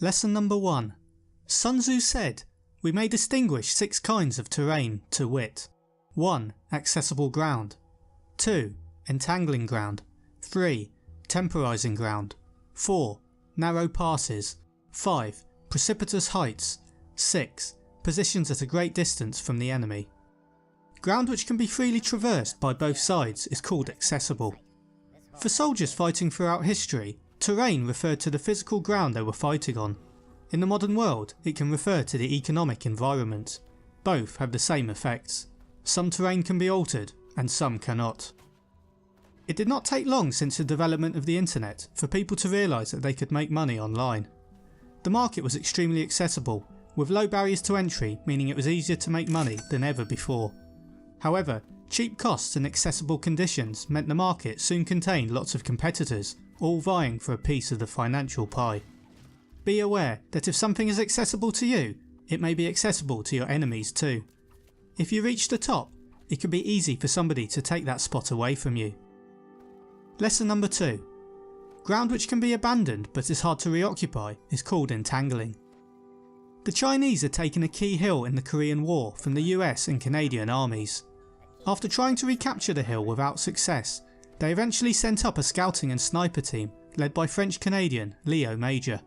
Lesson number 1. Sun Tzu said, "We may distinguish 6 kinds of terrain, to wit: 1. Accessible ground. 2. Entangling ground. 3. Temporising ground. 4. Narrow passes. 5. Precipitous heights. 6. Positions at a great distance from the enemy." Ground which can be freely traversed by both sides is called accessible. For soldiers fighting throughout history, terrain referred to the physical ground they were fighting on. In the modern world, it can refer to the economic environment. Both have the same effects. Some terrain can be altered, and some cannot. It did not take long since the development of the internet for people to realise that they could make money online. The market was extremely accessible, with low barriers to entry, meaning it was easier to make money than ever before. However, cheap costs and accessible conditions meant the market soon contained lots of competitors, all vying for a piece of the financial pie. Be aware that if something is accessible to you, it may be accessible to your enemies too. If you reach the top, it could be easy for somebody to take that spot away from you. Lesson number 2. Ground which can be abandoned but is hard to reoccupy is called entangling. The Chinese had taken a key hill in the Korean War from the US and Canadian armies. After trying to recapture the hill without success, they eventually sent up a scouting and sniper team led by French-Canadian Leo Major.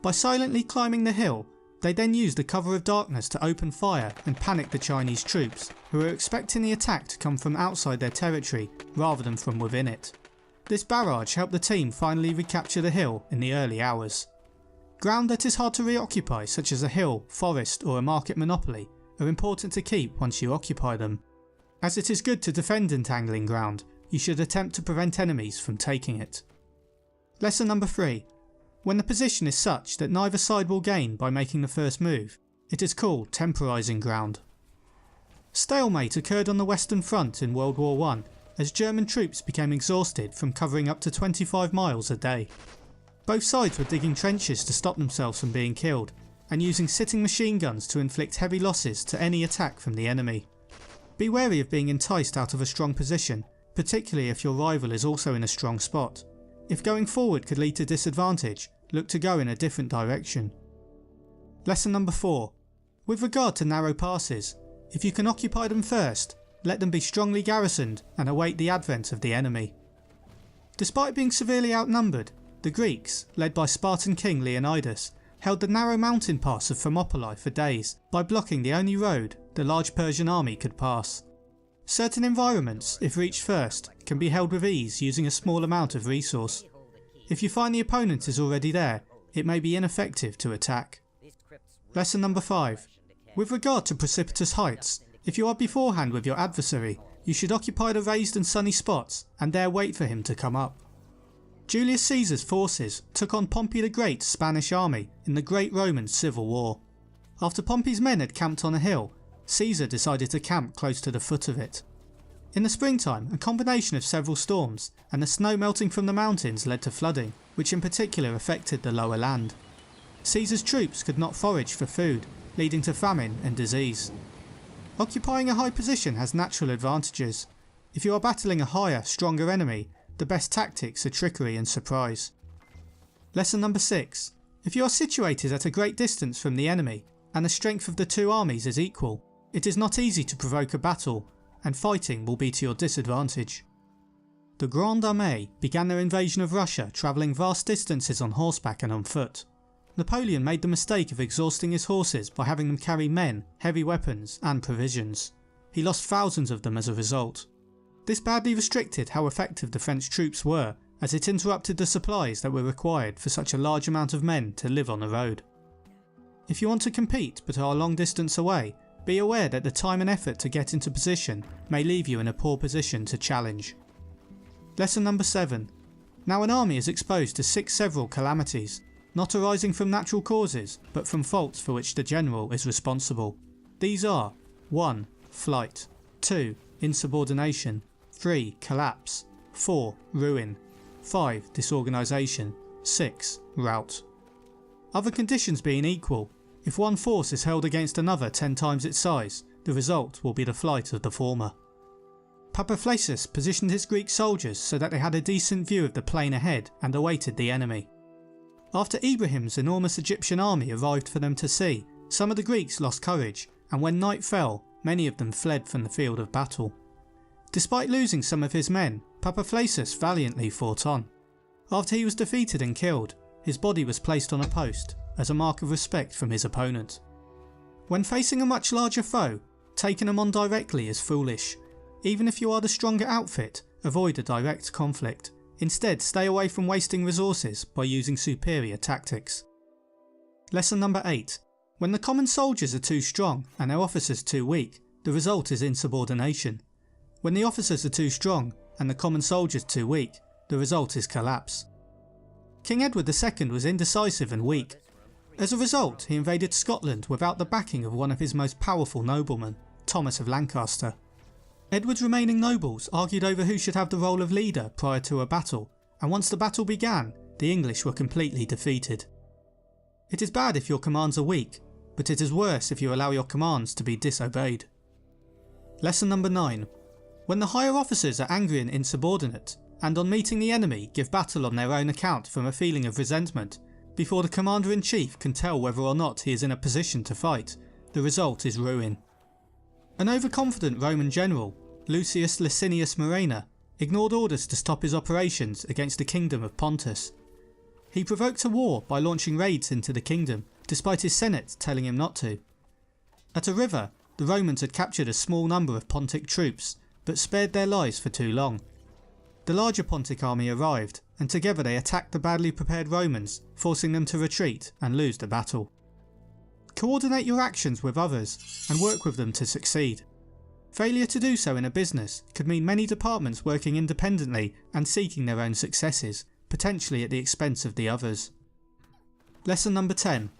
By silently climbing the hill, they then used the cover of darkness to open fire and panic the Chinese troops, who were expecting the attack to come from outside their territory rather than from within it. This barrage helped the team finally recapture the hill in the early hours. Ground that is hard to reoccupy, such as a hill, forest or a market monopoly, are important to keep once you occupy them. As it is good to defend entangling ground, you should attempt to prevent enemies from taking it. Lesson number 3. When the position is such that neither side will gain by making the first move, it is called temporising ground. Stalemate occurred on the Western Front in World War I as German troops became exhausted from covering up to 25 miles a day. Both sides were digging trenches to stop themselves from being killed, and using sitting machine guns to inflict heavy losses to any attack from the enemy. Be wary of being enticed out of a strong position, particularly if your rival is also in a strong spot. If going forward could lead to disadvantage, look to go in a different direction. Lesson number 4. With regard to narrow passes, if you can occupy them first, let them be strongly garrisoned and await the advent of the enemy. Despite being severely outnumbered, the Greeks, led by Spartan king Leonidas, held the narrow mountain pass of Thermopylae for days by blocking the only road the large Persian army could pass. Certain environments, if reached first, can be held with ease using a small amount of resource. If you find the opponent is already there, it may be ineffective to attack. Lesson number 5. With regard to precipitous heights, if you are beforehand with your adversary, you should occupy the raised and sunny spots and there wait for him to come up. Julius Caesar's forces took on Pompey the Great's Spanish army in the Great Roman Civil War. After Pompey's men had camped on a hill, Caesar decided to camp close to the foot of it. In the springtime, a combination of several storms and the snow melting from the mountains led to flooding, which in particular affected the lower land. Caesar's troops could not forage for food, leading to famine and disease. Occupying a high position has natural advantages. If you are battling a higher, stronger enemy, the best tactics are trickery and surprise. Lesson number 6. If you are situated at a great distance from the enemy, and the strength of the two armies is equal, it is not easy to provoke a battle, and fighting will be to your disadvantage. The Grande Armée began their invasion of Russia travelling vast distances on horseback and on foot. Napoleon made the mistake of exhausting his horses by having them carry men, heavy weapons and provisions. He lost thousands of them as a result. This badly restricted how effective the French troops were, as it interrupted the supplies that were required for such a large amount of men to live on the road. If you want to compete but are a long distance away, be aware that the time and effort to get into position may leave you in a poor position to challenge. Lesson number 7. Now an army is exposed to 6 several calamities, not arising from natural causes but from faults for which the general is responsible. These are 1. Flight, 2. Insubordination, 3. Collapse, 4. Ruin, 5. Disorganisation, 6. Rout. Other conditions being equal, if one force is held against another 10 times its size, the result will be the flight of the former. Papaphlasus positioned his Greek soldiers so that they had a decent view of the plain ahead and awaited the enemy. After Ibrahim's enormous Egyptian army arrived for them to see, some of the Greeks lost courage, and when night fell, many of them fled from the field of battle. Despite losing some of his men, Papophlasus valiantly fought on. After he was defeated and killed, his body was placed on a post as a mark of respect from his opponent. When facing a much larger foe, taking them on directly is foolish. Even if you are the stronger outfit, avoid a direct conflict. Instead, stay away from wasting resources by using superior tactics. Lesson number 8. When the common soldiers are too strong and their officers too weak, the result is insubordination. When the officers are too strong and the common soldiers too weak, the result is collapse. King Edward II was indecisive and weak. As a result, he invaded Scotland without the backing of one of his most powerful noblemen, Thomas of Lancaster. Edward's remaining nobles argued over who should have the role of leader prior to a battle, and once the battle began, the English were completely defeated. It is bad if your commands are weak, but it is worse if you allow your commands to be disobeyed. Lesson number 9. When the higher officers are angry and insubordinate, and on meeting the enemy give battle on their own account from a feeling of resentment, before the commander-in-chief can tell whether or not he is in a position to fight, the result is ruin. An overconfident Roman general, Lucius Licinius Murena, ignored orders to stop his operations against the kingdom of Pontus. He provoked a war by launching raids into the kingdom, despite his senate telling him not to. At a river, the Romans had captured a small number of Pontic troops, but spared their lives for too long. The larger Pontic army arrived, and together they attacked the badly prepared Romans, forcing them to retreat and lose the battle. Coordinate your actions with others, and work with them to succeed. Failure to do so in a business could mean many departments working independently and seeking their own successes, potentially at the expense of the others. Lesson number 10.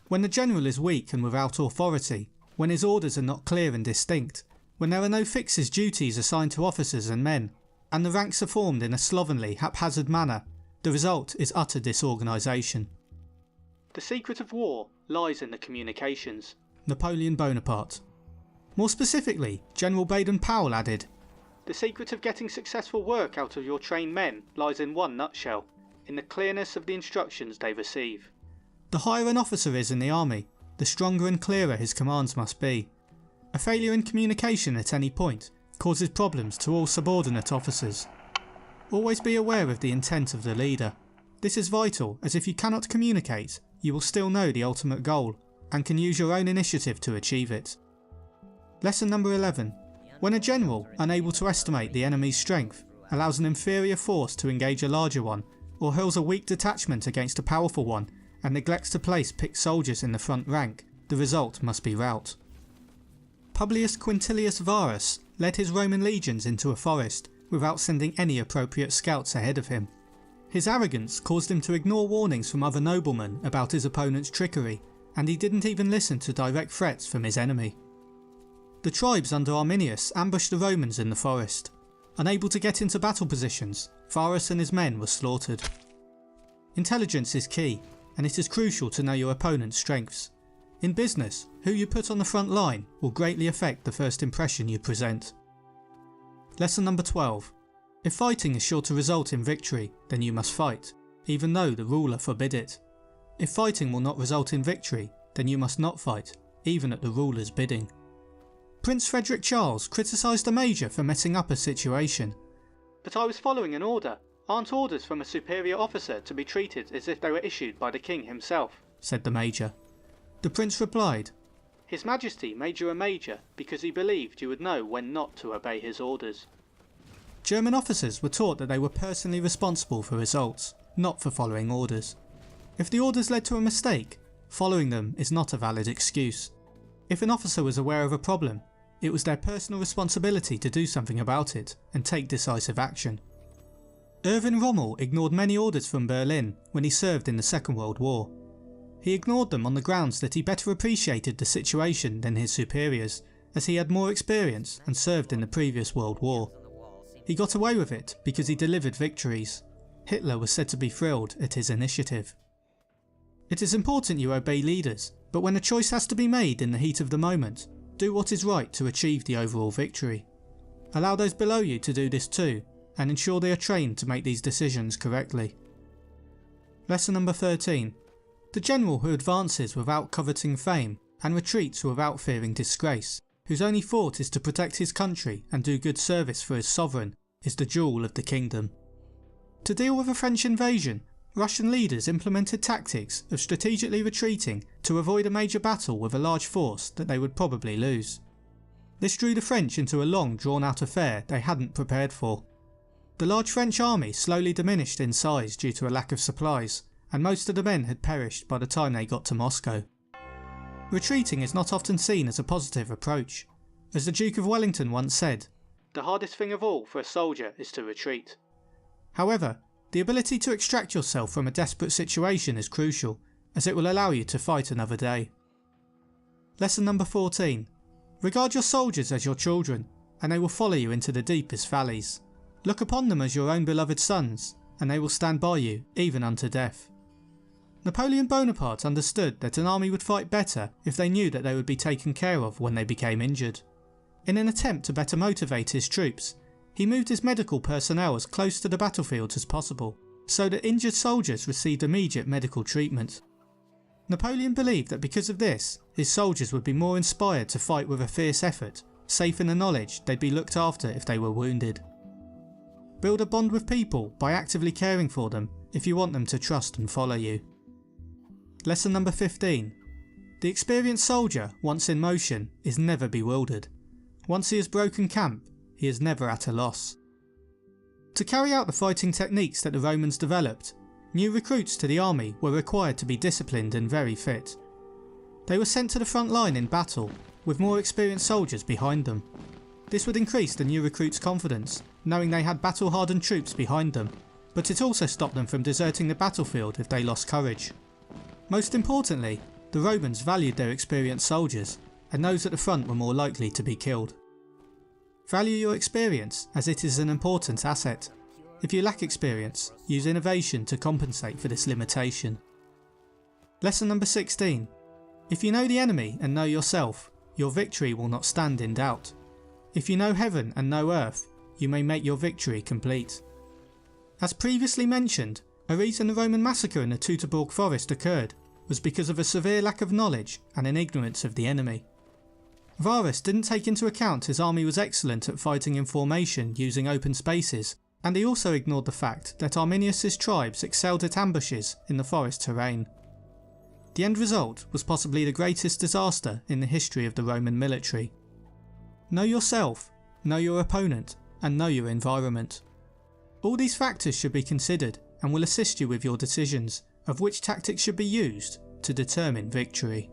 When the general is weak and without authority, when his orders are not clear and distinct, when there are no fixed duties assigned to officers and men, and the ranks are formed in a slovenly, haphazard manner, the result is utter disorganisation. The secret of war lies in the communications. Napoleon Bonaparte. More specifically, General Baden-Powell added, "The secret of getting successful work out of your trained men lies in one nutshell, in the clearness of the instructions they receive." The higher an officer is in the army, the stronger and clearer his commands must be. A failure in communication at any point causes problems to all subordinate officers. Always be aware of the intent of the leader. This is vital, as if you cannot communicate, you will still know the ultimate goal, and can use your own initiative to achieve it. Lesson number 11. When a general, unable to estimate the enemy's strength, allows an inferior force to engage a larger one, or hurls a weak detachment against a powerful one, and neglects to place picked soldiers in the front rank, the result must be rout. Publius Quintilius Varus led his Roman legions into a forest without sending any appropriate scouts ahead of him. His arrogance caused him to ignore warnings from other noblemen about his opponent's trickery, and he didn't even listen to direct threats from his enemy. The tribes under Arminius ambushed the Romans in the forest. Unable to get into battle positions, Varus and his men were slaughtered. Intelligence is key, and it is crucial to know your opponent's strengths. In business, who you put on the front line will greatly affect the first impression you present. Lesson number 12. If fighting is sure to result in victory, then you must fight, even though the ruler forbid it. If fighting will not result in victory, then you must not fight, even at the ruler's bidding. Prince Frederick Charles criticised the Major for messing up a situation. "But I was following an order. Aren't orders from a superior officer to be treated as if they were issued by the king himself?" said the Major. The Prince replied, "His Majesty made you a Major because he believed you would know when not to obey his orders." German officers were taught that they were personally responsible for results, not for following orders. If the orders led to a mistake, following them is not a valid excuse. If an officer was aware of a problem, it was their personal responsibility to do something about it and take decisive action. Erwin Rommel ignored many orders from Berlin when he served in the Second World War. He ignored them on the grounds that he better appreciated the situation than his superiors, as he had more experience and served in the previous World War. He got away with it because he delivered victories. Hitler was said to be thrilled at his initiative. It is important you obey leaders, but when a choice has to be made in the heat of the moment, do what is right to achieve the overall victory. Allow those below you to do this too, and ensure they are trained to make these decisions correctly. Lesson number 13. The general who advances without coveting fame and retreats without fearing disgrace, whose only thought is to protect his country and do good service for his sovereign, is the jewel of the kingdom. To deal with a French invasion, Russian leaders implemented tactics of strategically retreating to avoid a major battle with a large force that they would probably lose. This drew the French into a long drawn-out affair they hadn't prepared for. The large French army slowly diminished in size due to a lack of supplies, and most of the men had perished by the time they got to Moscow. Retreating is not often seen as a positive approach. As the Duke of Wellington once said, "The hardest thing of all for a soldier is to retreat." However, the ability to extract yourself from a desperate situation is crucial, as it will allow you to fight another day. Lesson number 14. Regard your soldiers as your children, and they will follow you into the deepest valleys. Look upon them as your own beloved sons, and they will stand by you, even unto death. Napoleon Bonaparte understood that an army would fight better if they knew that they would be taken care of when they became injured. In an attempt to better motivate his troops, he moved his medical personnel as close to the battlefield as possible, so that injured soldiers received immediate medical treatment. Napoleon believed that because of this, his soldiers would be more inspired to fight with a fierce effort, safe in the knowledge they'd be looked after if they were wounded. Build a bond with people by actively caring for them if you want them to trust and follow you. Lesson number 15. The experienced soldier, once in motion, is never bewildered. Once he has broken camp, he is never at a loss. To carry out the fighting techniques that the Romans developed, new recruits to the army were required to be disciplined and very fit. They were sent to the front line in battle, with more experienced soldiers behind them. This would increase the new recruits' confidence, knowing they had battle-hardened troops behind them, but it also stopped them from deserting the battlefield if they lost courage. Most importantly, the Romans valued their experienced soldiers, and those at the front were more likely to be killed. Value your experience, as it is an important asset. If you lack experience, use innovation to compensate for this limitation. Lesson number 16. If you know the enemy and know yourself, your victory will not stand in doubt. If you know heaven and know earth, you may make your victory complete. As previously mentioned, a reason the Roman massacre in the Teutoburg forest occurred was because of a severe lack of knowledge and an ignorance of the enemy. Varus didn't take into account his army was excellent at fighting in formation using open spaces, and he also ignored the fact that Arminius' tribes excelled at ambushes in the forest terrain. The end result was possibly the greatest disaster in the history of the Roman military. Know yourself, know your opponent, and know your environment. All these factors should be considered and will assist you with your decisions of which tactics should be used to determine victory.